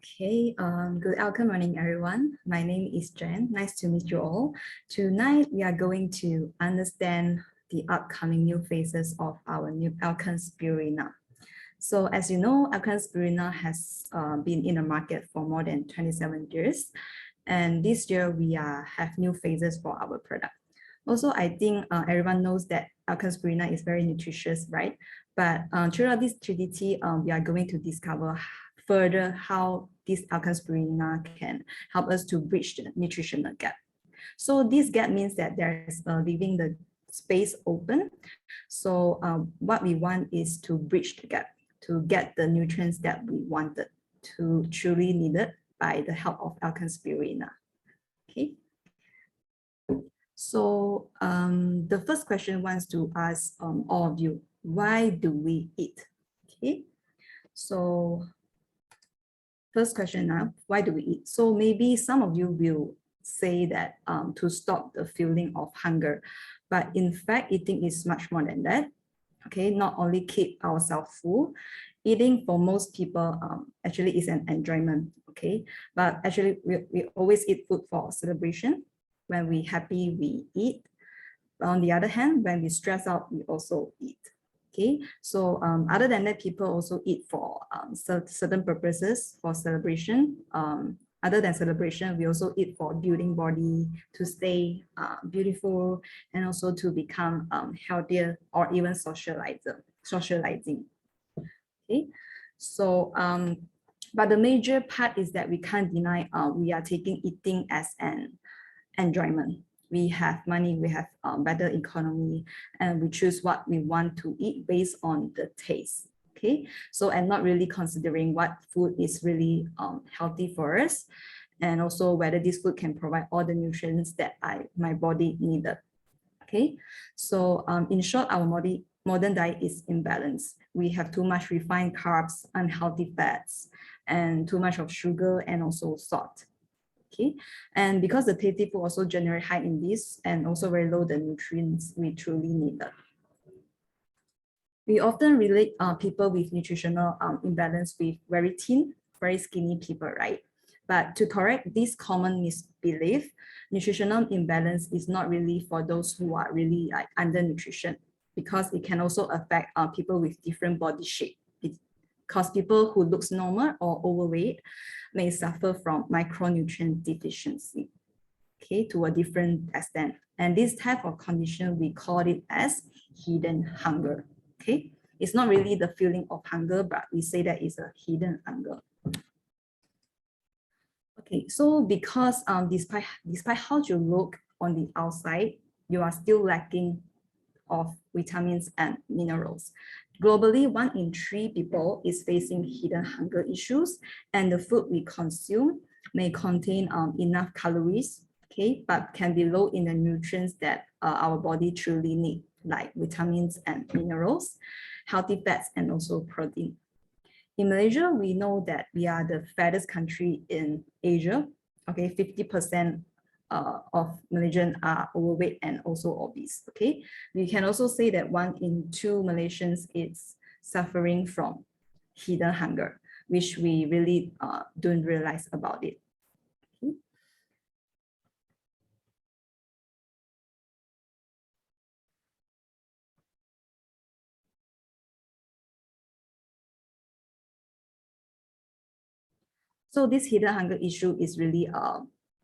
Good morning, everyone. My name is Jen. Nice to meet you all. Tonight, we are going to understand the upcoming new phases of our new ELKEN Spirulina. So as you know, ELKEN Spirulina has been in the market for more than 27 years. And this year, we have new phases for our product. Also, I think everyone knows that ELKEN Spirulina is very nutritious, right? But throughout this TDT, we are going to discover further how this ELKEN Spirulina can help us to bridge the nutritional gap. So this gap means that there's leaving the space open. So what we want is to bridge the gap, to get the nutrients that we wanted, to truly needed by the help of ELKEN Spirulina. Okay. So the first question wants to ask all of you, why do we eat? Okay. So first question now, why do we eat? So maybe some of you will say that to stop the feeling of hunger, but in fact, eating is much more than that. Okay, not only keep ourselves full, eating for most people actually is an enjoyment. Okay, but actually we always eat food for celebration. When we're happy, we eat. On the other hand, when we stress out, we also eat. Okay, so other than that, people also eat for certain purposes, for celebration. Other than celebration, we also eat for building body, to stay beautiful, and also to become healthier or even socializing. Okay, so but the major part is that we can't deny we are taking eating as an enjoyment. We have money, we have better economy, and we choose what we want to eat based on the taste. Okay, so and not really considering what food is really healthy for us, and also whether this food can provide all the nutrients that my body needed. Okay, so in short, our modern diet is imbalanced. We have too much refined carbs, unhealthy fats, and too much of sugar and also salt. Okay, and because the tasty food also generate high in this and also very low the nutrients we truly need. We often relate people with nutritional imbalance with very thin, very skinny people, right? But to correct this common misbelief, nutritional imbalance is not really for those who are really like undernutrition, because it can also affect people with different body shape. Because people who looks normal or overweight may suffer from micronutrient deficiency, okay, to a different extent. And this type of condition, we call it as hidden hunger, okay? It's not really the feeling of hunger, but we say that it's a hidden hunger. Okay, so because despite how you look on the outside, you are still lacking of vitamins and minerals. Globally, 1 in 3 people is facing hidden hunger issues, and the food we consume may contain enough calories, okay, but can be low in the nutrients that our body truly need, like vitamins and minerals, healthy fats, and also protein. In Malaysia, we know that we are the fattest country in Asia. Okay, 50% of Malaysians are overweight and also obese. Okay, we can also say that 1 in 2 Malaysians is suffering from hidden hunger, which we really don't realize about it. Okay. So this hidden hunger issue is really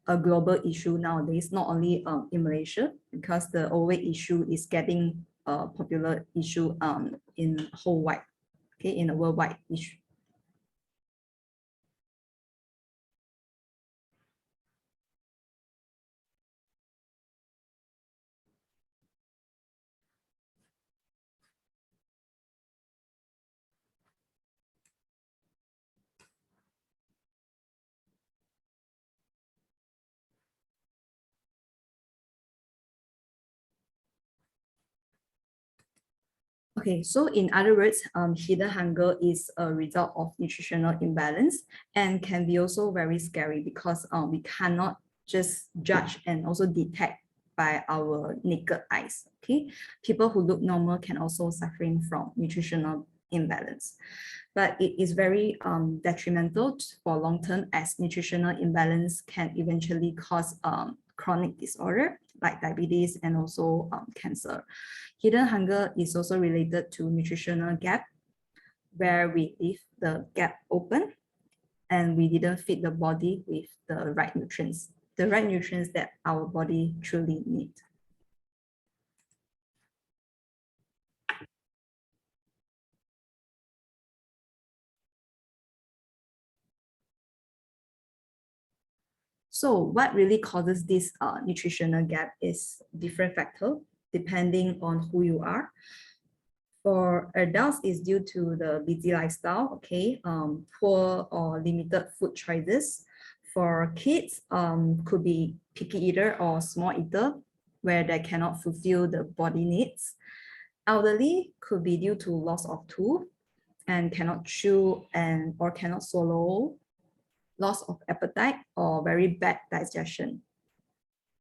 a global issue nowadays, not only in Malaysia, because the overweight issue is getting a popular issue in whole wide, okay, in a worldwide issue. Okay, so in other words, hidden hunger is a result of nutritional imbalance and can be also very scary because we cannot just judge and also detect by our naked eyes. Okay, people who look normal can also suffering from nutritional imbalance. But it is very detrimental for long term, as nutritional imbalance can eventually cause chronic disorder like diabetes and also cancer. Hidden hunger is also related to nutritional gap, where we leave the gap open and we didn't feed the body with the right nutrients that our body truly needs. So what really causes this nutritional gap is different factors depending on who you are. For adults, it's due to the busy lifestyle, okay, poor or limited food choices. For kids, could be picky eater or small eater, where they cannot fulfill the body needs. Elderly could be due to loss of tooth and cannot chew or cannot swallow, loss of appetite, or very bad digestion.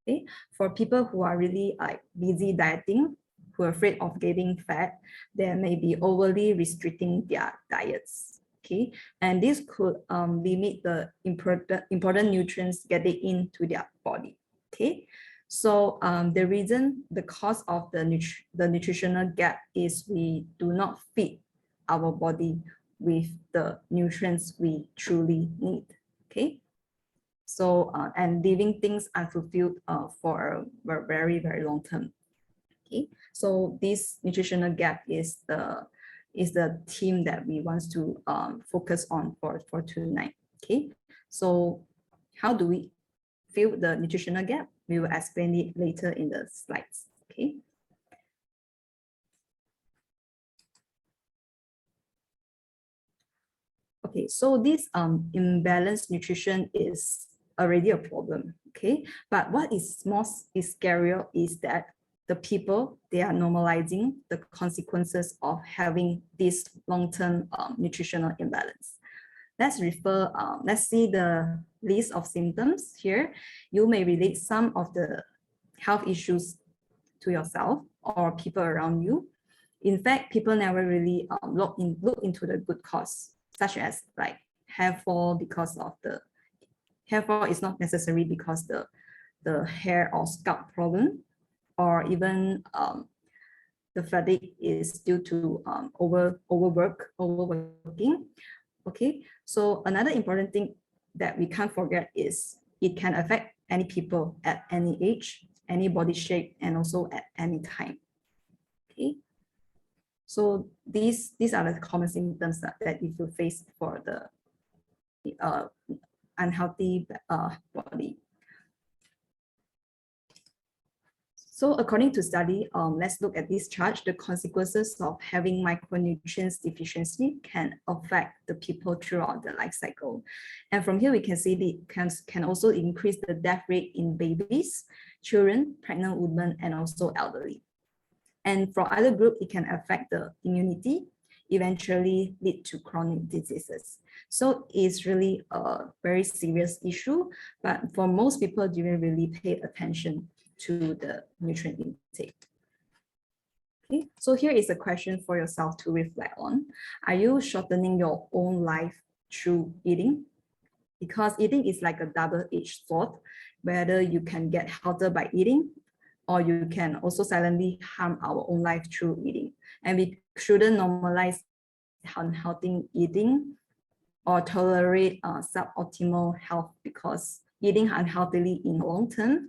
Okay, for people who are really busy dieting, who are afraid of getting fat, they may be overly restricting their diets. Okay, and this could limit the important nutrients getting into their body. Okay, so the cause of the nutritional gap is we do not feed our body with the nutrients we truly need. Okay, so and leaving things unfulfilled for a very, very long term. Okay, so this nutritional gap is the theme that we want to focus on for tonight. Okay, so how do we fill the nutritional gap? We will explain it later in the slides. Okay. Okay, so this imbalanced nutrition is already a problem. Okay, but what is scarier is that the people, they are normalizing the consequences of having this long-term nutritional imbalance. Let's see the list of symptoms here. You may relate some of the health issues to yourself or people around you. In fact, people never really look into the good cause, such as like hair fall, because of the hair fall is not necessary because the hair or scalp problem, or even the fatigue is due to overworking. Okay, so another important thing that we can't forget is it can affect any people at any age, any body shape, and also at any time. Okay, so these are the common symptoms that if you face for the unhealthy body. So according to study, let's look at this chart. The consequences of having micronutrients deficiency can affect the people throughout the life cycle. And from here, we can see it can also increase the death rate in babies, children, pregnant women, and also elderly. And for other groups, it can affect the immunity, eventually lead to chronic diseases. So it's really a very serious issue, but for most people, didn't really pay attention to the nutrient intake. Okay, so here is a question for yourself to reflect on. Are you shortening your own life through eating? Because eating is like a double-edged sword, whether you can get healthier by eating, or you can also silently harm our own life through eating. And we shouldn't normalize unhealthy eating or tolerate suboptimal health, because eating unhealthily in the long term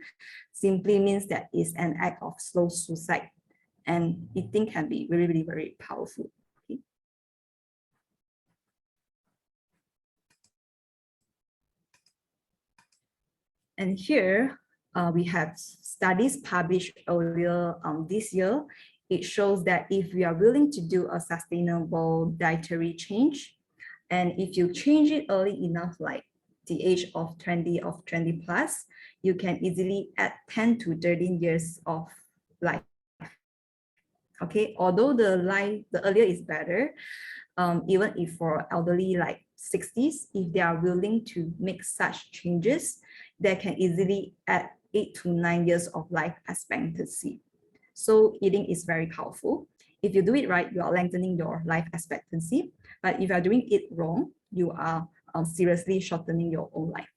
simply means that it's an act of slow suicide, and eating can be really, really very powerful. Okay. And here we have studies published earlier this year. It shows that if we are willing to do a sustainable dietary change, and if you change it early enough, like the age of 20 plus, you can easily add 10 to 13 years of life. Okay, although the earlier is better, even if for elderly like 60s, if they are willing to make such changes, they can easily add 8 to 9 years of life expectancy. So eating is very powerful. if you do it right, you are lengthening your life expectancy. But if you are doing it wrong, you are seriously shortening your own life.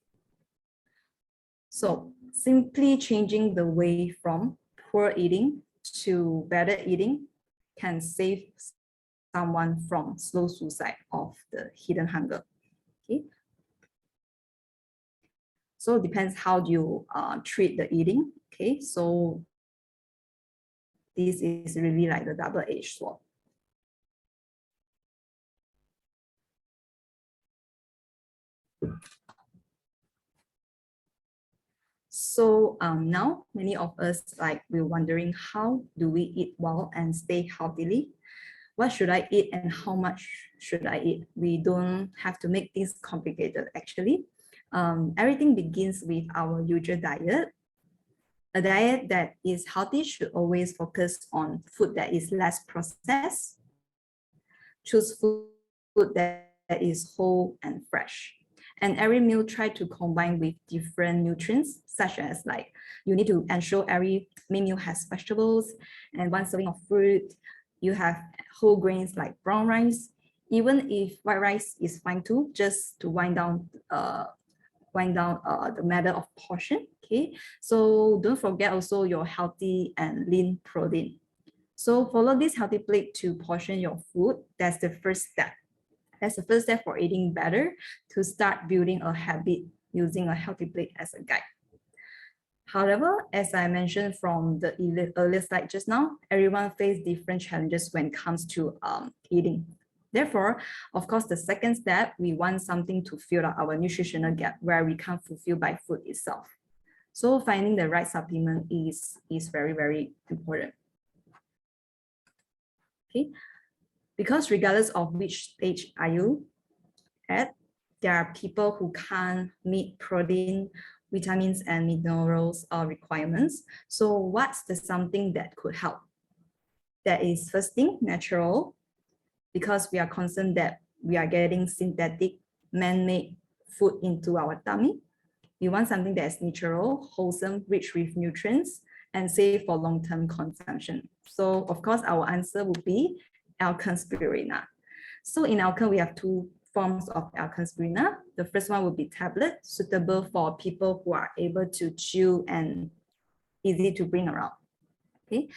So simply changing the way from poor eating to better eating can save someone from slow suicide of the hidden hunger. Okay. So it depends how you treat the eating. Okay, so this is really like the double-edged sword. So now many of us we're wondering, how do we eat well and stay healthily? What should I eat and how much should I eat? We don't have to make this complicated actually. Everything begins with our usual diet. A diet that is healthy should always focus on food that is less processed. Choose food that is whole and fresh. And every meal try to combine with different nutrients, such as you need to ensure every main meal has vegetables and 1 serving of fruit. You have whole grains like brown rice. Even if white rice is fine too, just to wind down the matter of portion. Okay, so don't forget also your healthy and lean protein. So follow this healthy plate to portion your food. That's the first step. That's the first step for eating better, to start building a habit using a healthy plate as a guide. However, as I mentioned from the earlier slide just now, everyone faces different challenges when it comes to eating. Therefore, of course, the second step, we want something to fill up our nutritional gap where we can't fulfill by food itself. So finding the right supplement is very, very important. Okay, because regardless of which stage are you at, there are people who can't meet protein, vitamins, and minerals requirements. So what's the something that could help? That is, first thing, natural, because we are concerned that we are getting synthetic, man-made food into our tummy. We want something that is natural, wholesome, rich with nutrients, and safe for long-term consumption. So of course, our answer would be ELKEN Spirulina. So in ELKEN, we have two forms of ELKEN Spirulina. The first one would be tablet, suitable for people who are able to chew and easy to bring around. Okay.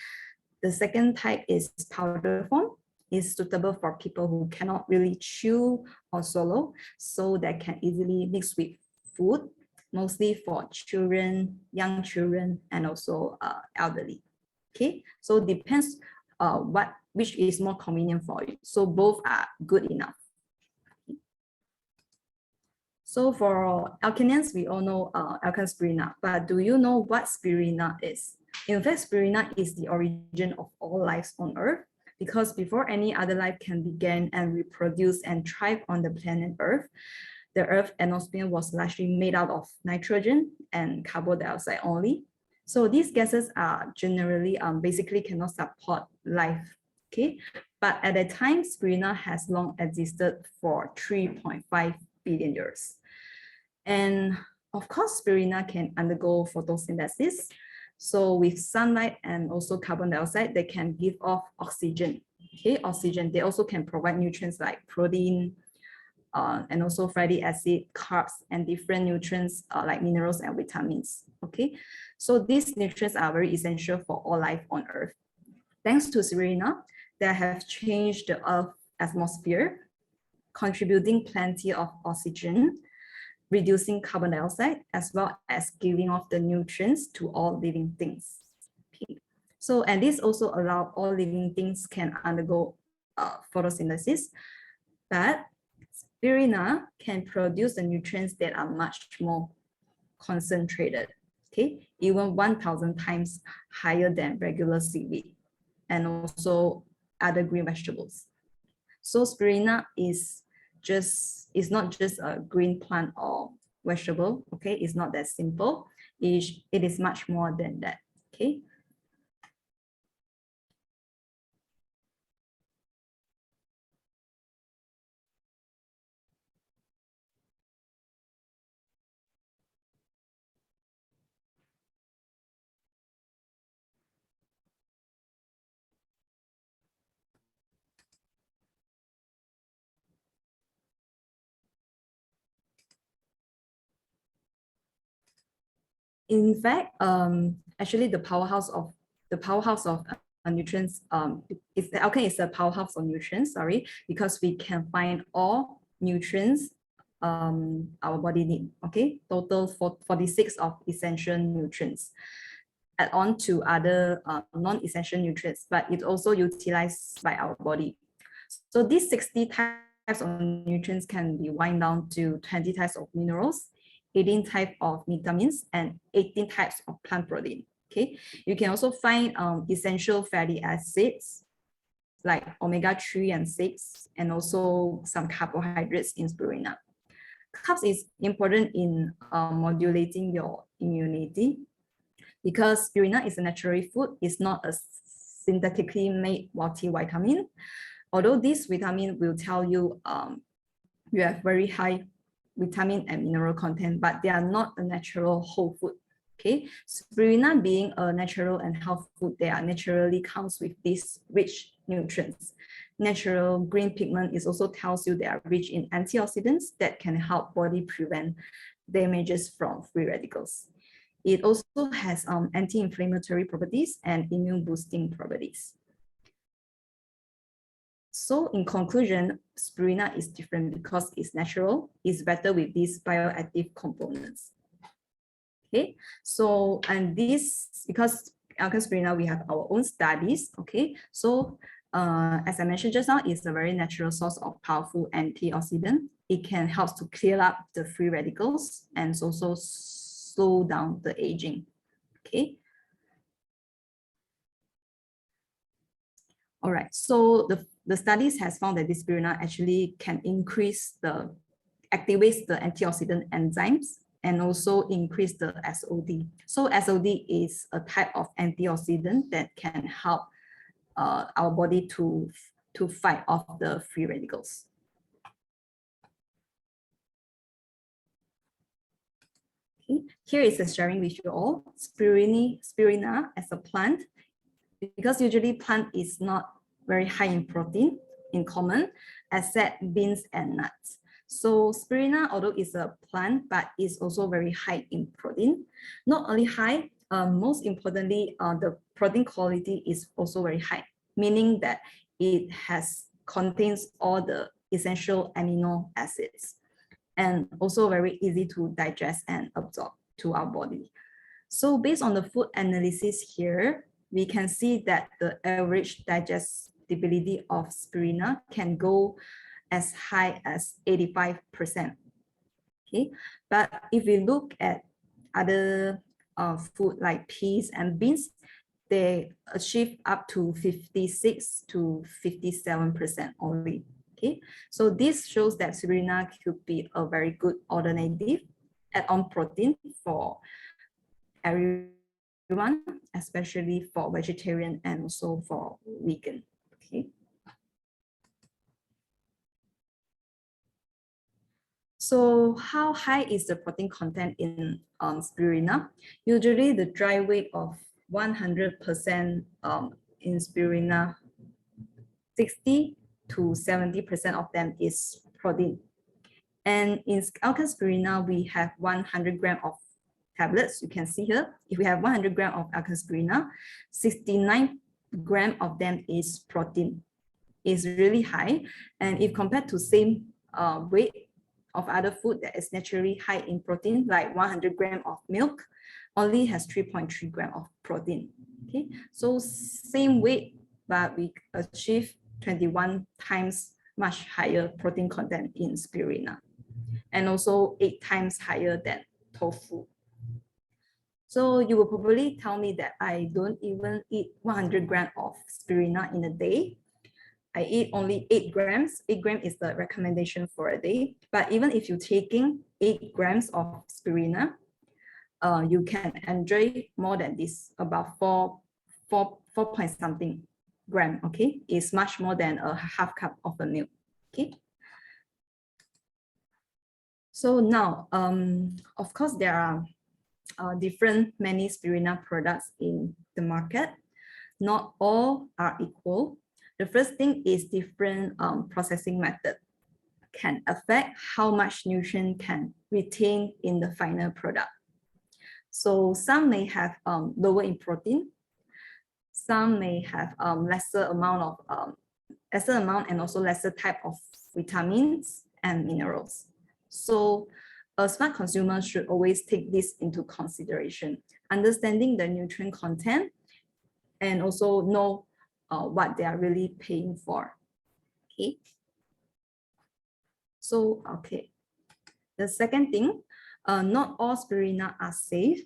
The second type is powder form, is suitable for people who cannot really chew or swallow, so that can easily mix with food, mostly for children, young children, and also elderly. Okay, so it depends which is more convenient for you. So both are good enough. So for Alkenians, we all know ELKEN Spirulina, but do you know what spirulina is? In fact, spirulina is the origin of all lives on Earth, because before any other life can begin and reproduce and thrive on the planet Earth, the Earth's atmosphere was largely made out of nitrogen and carbon dioxide only. So these gases are generally basically cannot support life. Okay, but at that time, spirulina has long existed for 3.5 billion years. And of course, spirulina can undergo photosynthesis. So with sunlight and also carbon dioxide, they can give off oxygen. Okay, oxygen. They also can provide nutrients like protein, and also fatty acid, carbs, and different nutrients like minerals and vitamins. Okay, so these nutrients are very essential for all life on Earth. Thanks to spirulina, they have changed the Earth's atmosphere, contributing plenty of oxygen, reducing carbon dioxide, as well as giving off the nutrients to all living things. Okay. So, and this also allows all living things can undergo photosynthesis, but spirulina can produce the nutrients that are much more concentrated, okay, even 1,000 times higher than regular seaweed and also other green vegetables. So spirulina is not just a green plant or vegetable, okay? It's not that simple. It is much more than that, okay? In fact, actually the powerhouse of nutrients, Alkene is a powerhouse of nutrients, because we can find all nutrients our body need, okay? Total 46 of essential nutrients, add on to other non-essential nutrients, but it also utilized by our body. So these 60 types of nutrients can be wind down to 20 types of minerals, 18 types of vitamins, and 18 types of plant protein. Okay, you can also find essential fatty acids like omega-3 and 6, and also some carbohydrates in spirulina. Carbs is important in modulating your immunity, because spirulina is a natural food. It's not a synthetically made multivitamin. Although this vitamin will tell you you have very high vitamin and mineral content, but they are not a natural whole food. Okay, spirulina being a natural and health food, they are naturally comes with these rich nutrients. Natural green pigment is also tells you they are rich in antioxidants that can help body prevent damages from free radicals. It also has anti-inflammatory properties and immune boosting properties. So in conclusion, spirulina is different because it's natural, it's better with these bioactive components. Okay, so, and this, because Elken spirulina, we have our own studies, okay? So as I mentioned just now, it's a very natural source of powerful antioxidant. It can help to clear up the free radicals and also slow down the aging, okay? All right, so the studies has found that this spirulina actually can increase activates the antioxidant enzymes and also increase the SOD. So SOD is a type of antioxidant that can help our body to fight off the free radicals. Okay. Here is a sharing with you all. Spirulina as a plant, because usually plant is not very high in protein in common, except beans and nuts. So spirulina, although it's a plant, but it's also very high in protein. Not only high, most importantly, the protein quality is also very high, meaning that it contains all the essential amino acids, and also very easy to digest and absorb to our body. So based on the food analysis here, we can see that the average digestibility of spirulina can go as high as 85%. Okay, but if we look at other food like peas and beans, they achieve up to 56 to 57% only. Okay, so this shows that spirulina could be a very good alternative add-on protein for everyone, especially for vegetarian and also for vegan. Okay. So how high is the protein content in spirulina? Usually the dry weight of 100% in spirulina, 60 to 70% of them is protein. And in Elken spirulina, we have 100 grams of tablets. You can see here, if we have 100 grams of Elken spirulina, 69 grams of them is protein. It's really high. And if compared to same weight of other food that is naturally high in protein, like 100 grams of milk, only has 3.3 grams of protein. Okay, so same weight, but we achieve 21 times much higher protein content in spirulina, and also 8 times higher than tofu. So you will probably tell me that I don't even eat 100 grams of spirulina in a day. I eat only 8 grams. 8 grams is the recommendation for a day. But even if you're taking 8 grams of spirulina, you can enjoy more than this, about 4 point something gram. Okay, it's much more than a half cup of a milk. Okay. So now, of course, there are many spirulina products in the market. Not all are equal. The first thing is different processing method can affect how much nutrient can retain in the final product. So some may have lower in protein, some may have lesser amount and also lesser type of vitamins and minerals. So a smart consumer should always take this into consideration, understanding the nutrient content and also know what they are really paying for. Okay. So, okay. The second thing, not all spirulina are safe.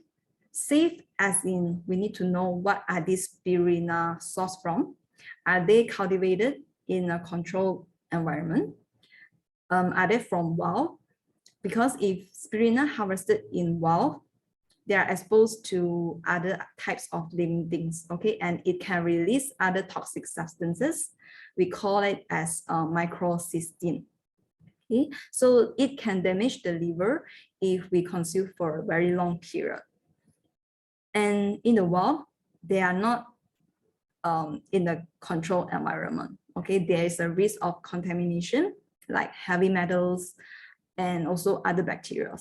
Safe as in we need to know what are these spirulina sourced from. Are they cultivated in a controlled environment? Are they from wild? Because if spirulina harvested in wild, they are exposed to other types of living things, okay? And it can release other toxic substances. We call it as microcystin. Okay, so it can damage the liver if we consume for a very long period. And in the wild, they are not in the controlled environment. Okay, there is a risk of contamination like heavy metals and also other bacteria.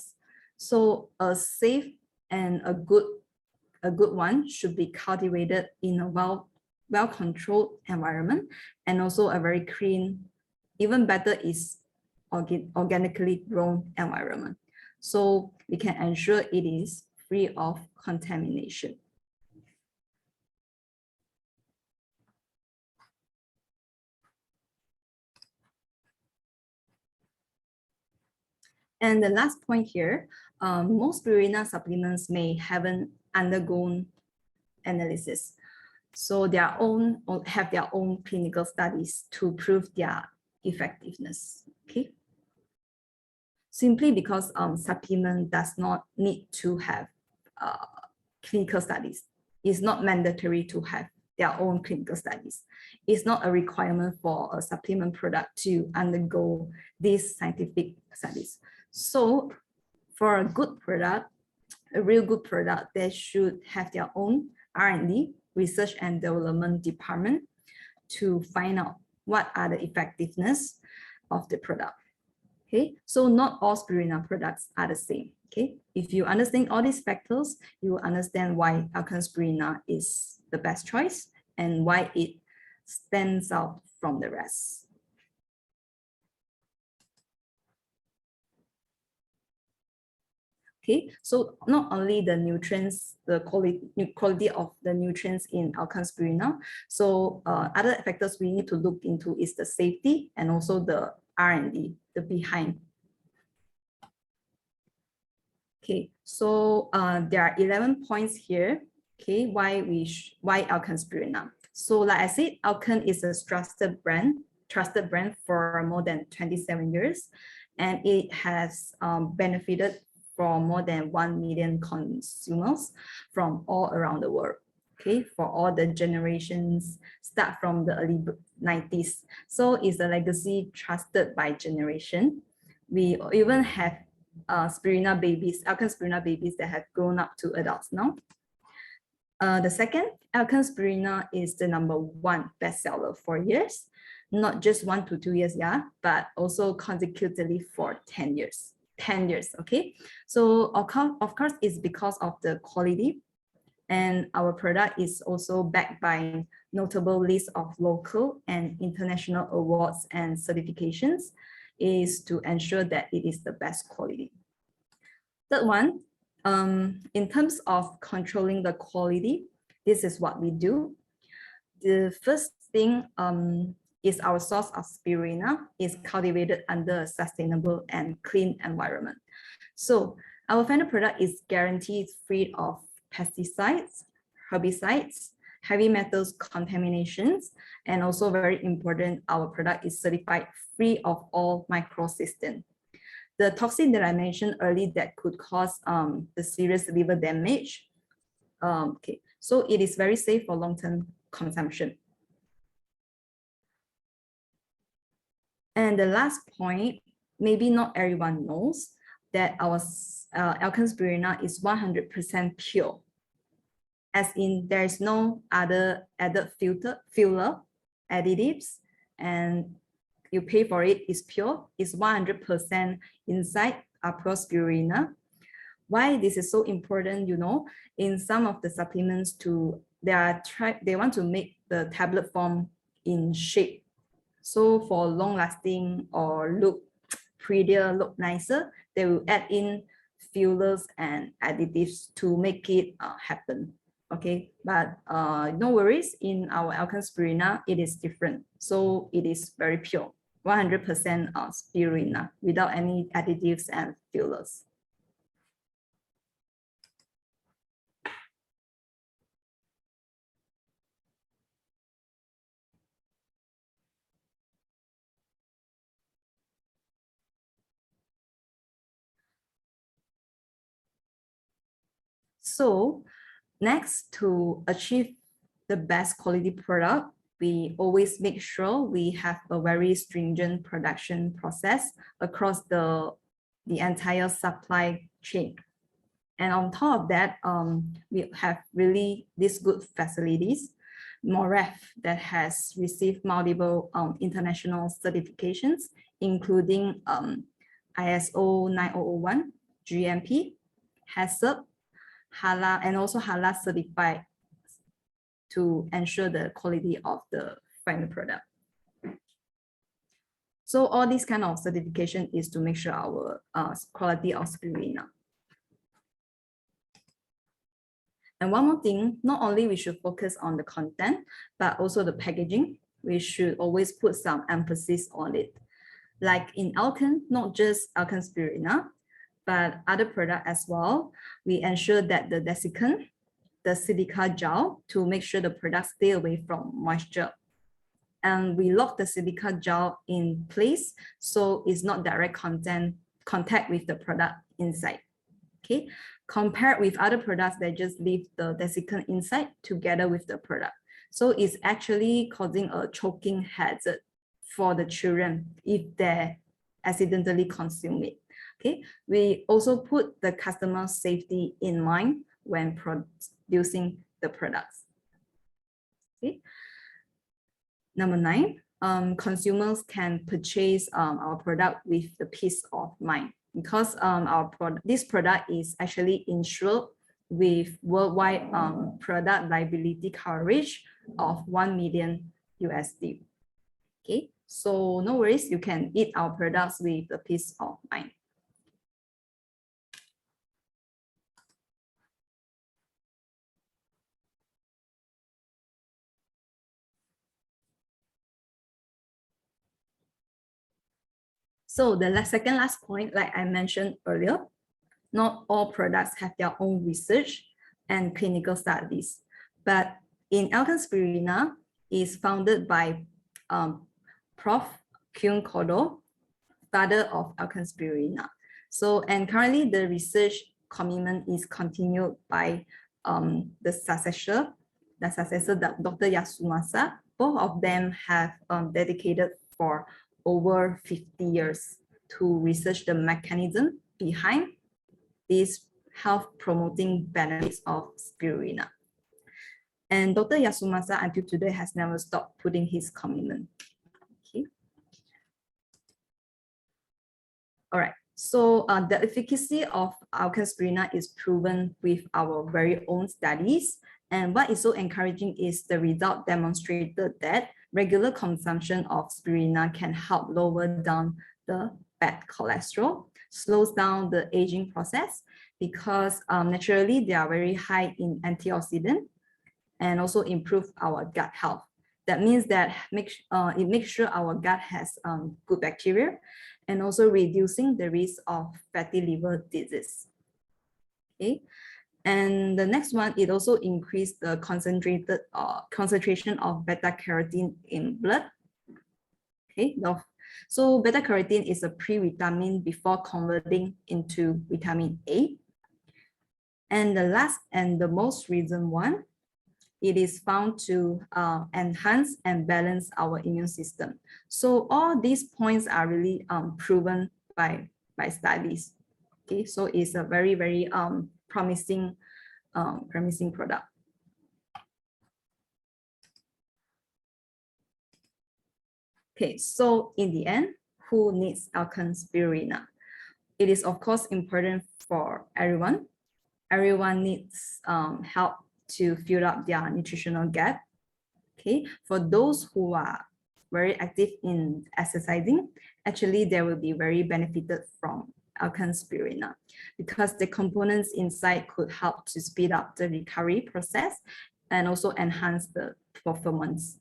So a safe and a good one should be cultivated in a well-controlled environment and also a very clean, even better is organically grown environment. So we can ensure it is free of contamination. And the last point here, most spirulina supplements may haven't undergone analysis. So have their own clinical studies to prove their effectiveness, okay? Simply because supplement does not need to have clinical studies. It's not mandatory to have their own clinical studies. It's not a requirement for a supplement product to undergo these scientific studies. So for a good product, a real good product, they should have their own R&D, research and development department to find out what are the effectiveness of the product. Okay, so not all spirulina products are the same. Okay, if you understand all these factors, you will understand why ELKEN Spirulina is the best choice and why it stands out from the rest. Okay, so not only the nutrients, the quality of the nutrients in ELKEN Spirulina, so other factors we need to look into is the safety and also the R&D, the behind. Okay, so there are 11 points here. Okay, why ELKEN Spirulina? So like I said, Alkene is a trusted brand for more than 27 years, and it has benefited from more than 1 million consumers from all around the world. Okay, for all the generations, start from the early 90s. So it's a legacy trusted by generation. We even have spirulina babies, ELKEN Spirulina babies that have grown up to adults now. The second, ELKEN Spirulina is the #1 bestseller for years, not just 1 to 2 years, yeah, but also consecutively for 10 years. 10 years, okay? So of course, it's because of the quality, and our product is also backed by notable list of local and international awards and certifications, is to ensure that it is the best quality. Third one, in terms of controlling the quality, this is what we do. The first thing is our source of spirulina is cultivated under a sustainable and clean environment. So our final product is guaranteed free of pesticides, herbicides, heavy metals contaminations, and also very important, our product is certified free of all microcystin. The toxin that I mentioned earlier that could cause the serious liver damage. Okay, so it is very safe for long-term consumption. And the last point, maybe not everyone knows that our ELKEN Spirulina is 100% pure, as in there is no other added filler, additives, and you pay for it, is pure, it's 100% inside our pure spirulina. Why this is so important, you know, in some of the supplements they want to make the tablet form in shape. So for long lasting or look prettier, look nicer, they will add in fillers and additives to make it happen. Okay, but no worries, in our ELKEN Spirulina, it is different. So it is very pure, 100% spirulina without any additives and fillers. So next, to achieve the best quality product, we always make sure we have a very stringent production process across the entire supply chain. And on top of that, we have really these good facilities. MOREF that has received multiple international certifications, including ISO 9001, GMP, HACCP, Halal, and also Halal certified to ensure the quality of the final product. So all these kind of certification is to make sure our quality of spirulina. And one more thing, not only we should focus on the content, but also the packaging. We should always put some emphasis on it. Like in ELKEN, not just ELKEN Spirulina, but other product as well. We ensure that the desiccant, the silica gel, to make sure the product stay away from moisture. And we lock the silica gel in place so it's not direct contact with the product inside. Okay, compared with other products that just leave the desiccant inside together with the product. So it's actually causing a choking hazard for the children if they accidentally consume it. Okay, we also put the customer safety in mind when producing the products. Okay. Number 9, consumers can purchase our product with the peace of mind, because this product is actually insured with worldwide product liability coverage of $1 million USD. Okay, so no worries, you can eat our products with the peace of mind. So the second last point, like I mentioned earlier, not all products have their own research and clinical studies, but in ELKEN Spirulina is founded by Prof. Kyung Kodo, father of ELKEN Spirulina. So, and currently the research commitment is continued by the successor, Dr. Yasumasa. Both of them have dedicated for over 50 years to research the mechanism behind these health promoting benefits of spirulina. And Dr. Yasumasa until today has never stopped putting his commitment. Okay. All right, so the efficacy of ELKEN Spirulina is proven with our very own studies. And what is so encouraging is the result demonstrated that regular consumption of spirulina can help lower down the bad cholesterol, slows down the aging process, because naturally they are very high in antioxidant, and also improve our gut health. That means that it makes sure our gut has good bacteria, and also reducing the risk of fatty liver disease. Okay. And the next one, it also increased the concentration of beta carotene in blood. Okay, so beta carotene is a pre-vitamin before converting into vitamin A. And the last and the most recent one, it is found to enhance and balance our immune system. So all these points are really proven by studies. Okay, so it's a very, very promising product. Okay, so in the end, who needs ELKEN Spirulina? it is of course important for everyone. Everyone needs help to fill up their nutritional gap. Okay, for those who are very active in exercising, actually they will be very benefited from ELKEN Spirulina because the components inside could help to speed up the recovery process and also enhance the performance.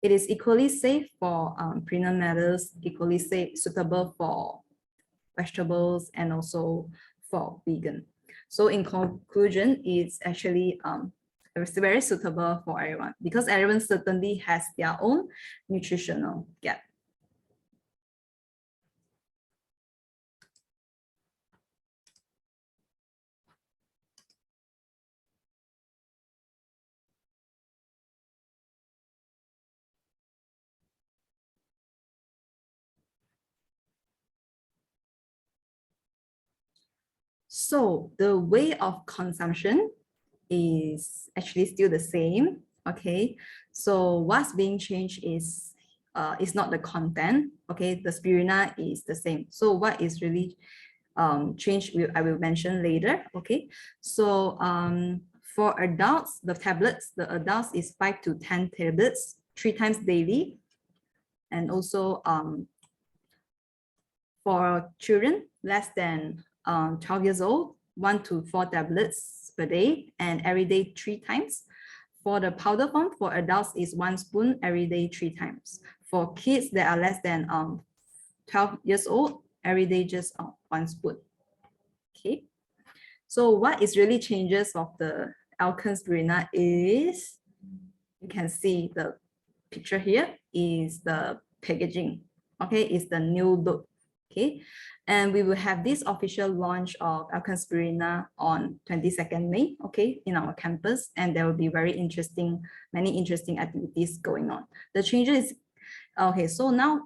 It is equally safe for pregnant mothers, equally safe, suitable for vegetables, and also for vegan. So in conclusion, it's actually very suitable for everyone because everyone certainly has their own nutritional gap. So the way of consumption is actually still the same. Okay, so what's being changed is not the content. Okay, the spirulina is the same. So what is really changed, I will mention later. Okay, so for adults, the adults is 5 to 10 tablets 3 times daily, and also for children less than 12 years old, 1 to 4 tablets per day and every day 3 times. For the powder form, for adults is 1 spoon every day 3 times. For kids that are less than 12 years old, every day just 1 spoon. Okay. So what is really changes of the ELKEN Spirulina is, you can see the picture here is the packaging. Okay, it's the new look. Okay, and we will have this official launch of ELKEN Spirulina on 22nd May, okay, in our campus, and there will be many interesting activities going on. The changes, okay, so now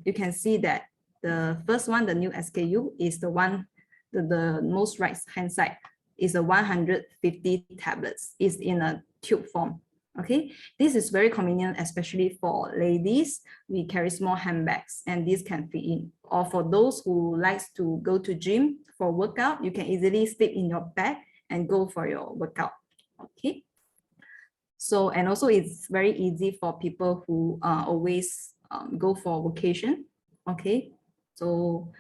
you can see that the first one, the new SKU, is the one, the most right hand side, is a 150 tablets, is in a tube form. Okay, this is very convenient, especially for ladies. We carry small handbags and these can fit in. Or for those who likes to go to gym for workout, you can easily slip in your bag and go for your workout. Okay. So, and also it's very easy for people who always go for vacation. Okay. So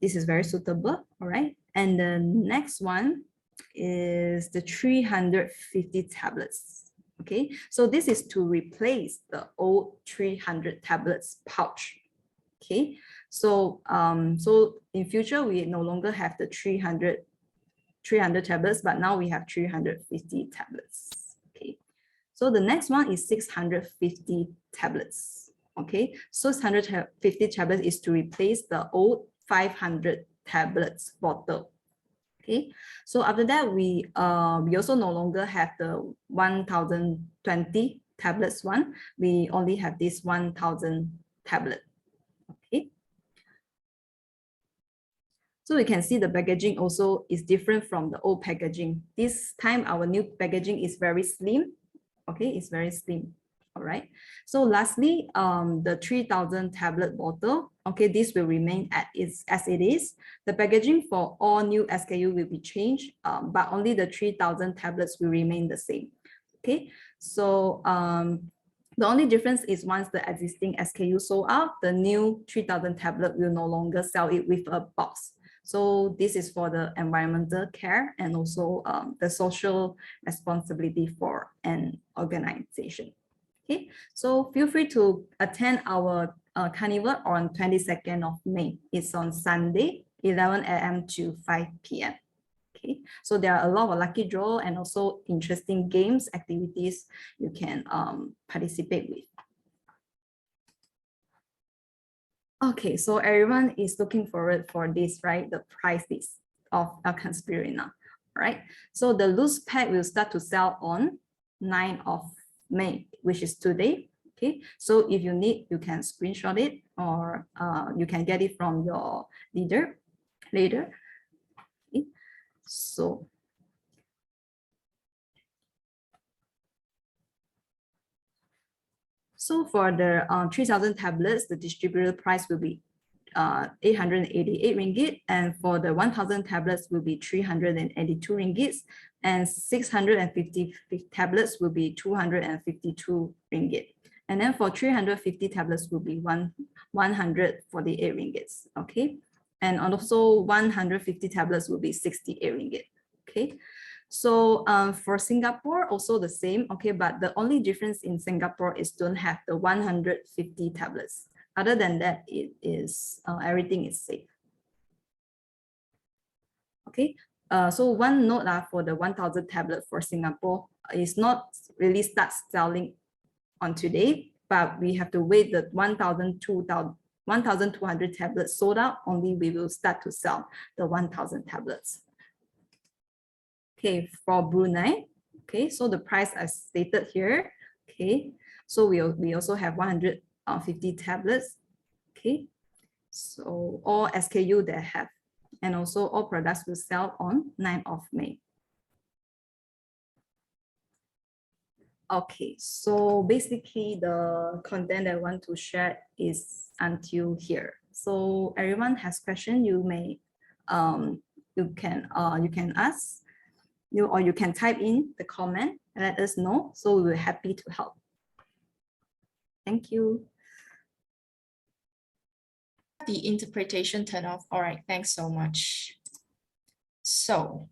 this is very suitable. All right. And the next one is the 350 tablets. Okay, so this is to replace the old 300 tablets pouch. Okay, so so in future we no longer have the 300 tablets, but now we have 350 tablets. Okay, so the next one is 650 tablets. Okay, so 650 tablets is to replace the old 500 tablets bottle. Okay, so after that, we also no longer have the 1020 tablets one. We only have this 1000 tablet. Okay. So we can see the packaging also is different from the old packaging. This time, our new packaging is very slim. Okay, it's very slim. All right. So lastly, the 3000 tablet bottle. Okay, this will remain as it is. The packaging for all new SKU will be changed, but only the 3000 tablets will remain the same. Okay, so the only difference is once the existing SKU sold out, the new 3000 tablet will no longer sell it with a box. So this is for the environmental care and also the social responsibility for an organization. Okay, so feel free to attend our carnival on 22nd of May. It's on Sunday, 11 a.m. to 5 p.m. Okay, so there are a lot of lucky draw and also interesting games, activities you can participate with. Okay, so everyone is looking forward for this, right? The price list of ELKEN Spirulina, right? So the loose pack will start to sell on 9th of May, which is today. Okay, so if you need, you can screenshot it or you can get it from your leader later. Okay. So for the 3000 tablets, the distributor price will be 888 ringgit, and for the 1,000 tablets will be 382 ringgit, and 650 tablets will be 252 ringgit. And then for 350 tablets will be 148 ringgit. Okay. And also 150 tablets will be 68 ringgit. Okay. So for Singapore, also the same. Okay. But the only difference in Singapore is don't have the 150 tablets. Other than that, it is everything is safe. Okay. So one note for the 1,000 tablet for Singapore is not really start selling on today, but we have to wait the 1,200 tablets sold out, only we will start to sell the 1,000 tablets. Okay, for Brunei, okay, so the price as stated here, okay, so we also have 150 tablets, okay, so all SKU that have, and also all products will sell on 9th of May. Okay, so basically the content I want to share is until here. So everyone has question, you may you can ask, or you can type in the comment and let us know. So we're happy to help. Thank you. The interpretation turned off. All right, thanks so much. So